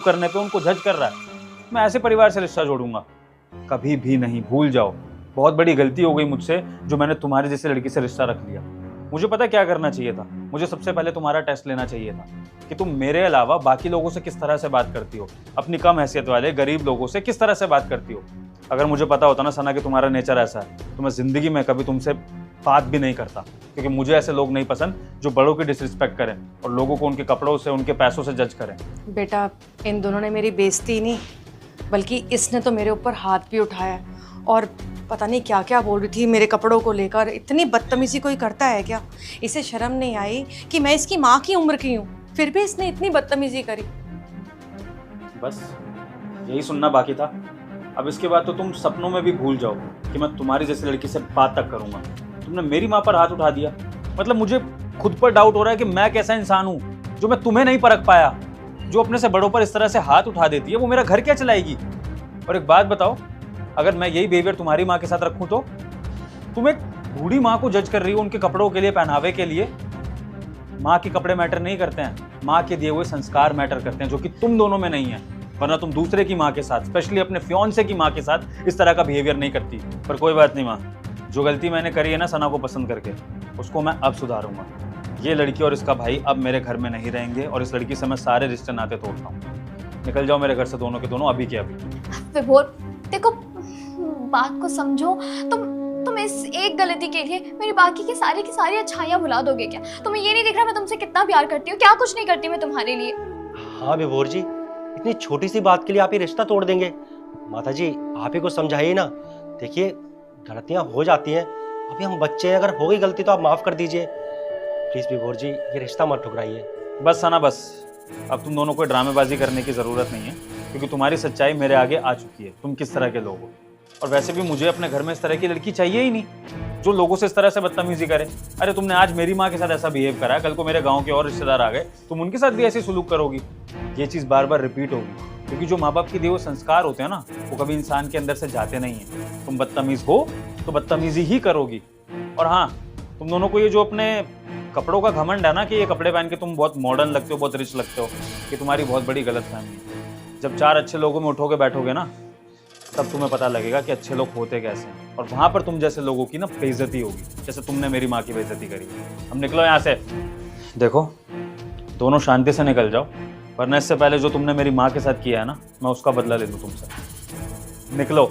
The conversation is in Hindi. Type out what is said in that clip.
करने पे उनको जज कर रहा है। मैं ऐसे परिवार से रिश्ता जोड़ूंगा कभी भी नहीं, भूल जाओ। बहुत बड़ी गलती हो गई मुझसे जो मैंने तुम्हारे जैसे लड़की से रिश्ता रख लिया। मुझे पता क्या करना चाहिए था, मुझे सबसे पहले तुम्हारा टेस्ट लेना चाहिए था कि तुम मेरे अलावा बाकी लोगों से किस तरह से बात करती हो, अपनी कम हैसियत वाले गरीब लोगों से किस तरह से बात करती हो। अगर मुझे पता होता ना सना कि तुम्हारा नेचर ऐसा है तो मैं जिंदगी में कभी तुमसे बात भी नहीं करता, क्योंकि मुझे ऐसे लोग नहीं पसंद जो बड़ों की डिसरिस्पेक्ट करें और लोगों को उनके कपड़ों से उनके पैसों से जज करें। बेटा, इन दोनों ने मेरी बेइज्जती नहीं बल्कि इसने तो मेरे ऊपर हाथ भी उठाया और पता नहीं क्या क्या बोल रही थी मेरे कपड़ों को लेकर। इतनी बदतमीजी कोई करता है क्या? इसे शर्म नहीं आई कि मैं इसकी माँ की उम्र की हूँ, फिर भी इसने इतनी बदतमीजी करी। बस यही सुनना बाकी था। अब इसके बाद तो तुम सपनों में भी भूल जाओ कि मैं तुम्हारी जैसी लड़की से बात तक करूंगा। तुमने मेरी माँ पर हाथ उठा दिया, मतलब मुझे खुद पर डाउट हो रहा है कि मैं कैसा इंसान हूँ जो मैं तुम्हें नहीं परख पाया। जो अपने से बड़ों पर इस तरह से हाथ उठा देती है वो मेरा घर क्या चलाएगी? और एक बात बताओ, अगर मैं यही बिहेवियर तुम्हारी माँ के साथ रखूं तो? तुम एक बूढ़ी माँ को जज कर रही हो उनके कपड़ों के लिए, पहनावे के लिए। माँ के कपड़े मैटर नहीं करते हैं, माँ के दिए हुए संस्कार मैटर करते हैं, जो कि तुम दोनों में नहीं है। वरना तुम दूसरे की माँ के साथ, स्पेशली अपने फियांसे की माँ के साथ इस तरह का बिहेवियर नहीं करती। पर कोई बात नहीं माँ, जो गलती मैंने करी है ना सना को पसंद करके, उसको मैं अब सुधारूंगा। ये लड़की और इसका भाई अब मेरे घर में नहीं रहेंगे और इस लड़की से मैं सारे रिश्ते नाते तोड़ता हूँ। निकल जाओ मेरे घर से दोनों के दोनों, अभी के अभी। विभोर देखो, बात को समझो। तुम इस एक गलती के लिए मेरी बाकी की सारी अच्छाइयाँ भुला दोगे क्या? तुम्हें ये नहीं दिख रहा मैं तुमसे कितना प्यार करती हूँ? क्या कुछ नहीं करती मैं तुम्हारे लिए? हाँ विभोर जी, इतनी छोटी सी बात के लिए आप ये रिश्ता तोड़ देंगे? माता जी आप ही को समझाइए ना। देखिए गलतियां हो जाती हैं, अभी हम बच्चे हैं, अगर हो गई गलती तो आप माफ कर दीजिए प्लीज। विभोर जी ये रिश्ता मत ठुकराइए। बस सना बस, अब तुम दोनों को ड्रामेबाजी करने की ज़रूरत नहीं है, क्योंकि तुम्हारी सच्चाई मेरे आगे आ चुकी है। तुम किस तरह के लोग हो, और वैसे भी मुझे अपने घर में इस तरह की लड़की चाहिए ही नहीं जो लोगों से इस तरह से बदतमीजी करे। अरे तुमने आज मेरी माँ के साथ ऐसा बिहेव करा, कल को मेरे गाँव के और रिश्तेदार आ गए, तुम उनके साथ भी ऐसी सुलूक करोगी। ये चीज़ बार बार रिपीट होगी, क्योंकि जो माँ बाप के दिए हुए संस्कार होते हैं ना, वो कभी इंसान के अंदर से जाते नहीं हैं। तुम बदतमीज हो तो बदतमीजी ही करोगी। और हाँ, तुम दोनों को ये जो अपने कपड़ों का घमंड है ना कि ये कपड़े पहन के तुम बहुत मॉडर्न लगते हो, बहुत रिच लगते हो, कि तुम्हारी बहुत बड़ी गलतफहमी है। जब चार अच्छे लोगों में उठोगे बैठोगे ना, तब तुम्हें पता लगेगा कि अच्छे लोग होते कैसे हैं, और वहां पर तुम जैसे लोगों की ना बेइज्जती होगी, जैसे तुमने मेरी माँ की बेइज्जती करी। हम निकलो यहाँ से। देखो दोनों शांति से निकल जाओ, वरना इससे पहले जो तुमने मेरी माँ के साथ किया है ना, मैं उसका बदला ले लूँ तुमसे। निकलो।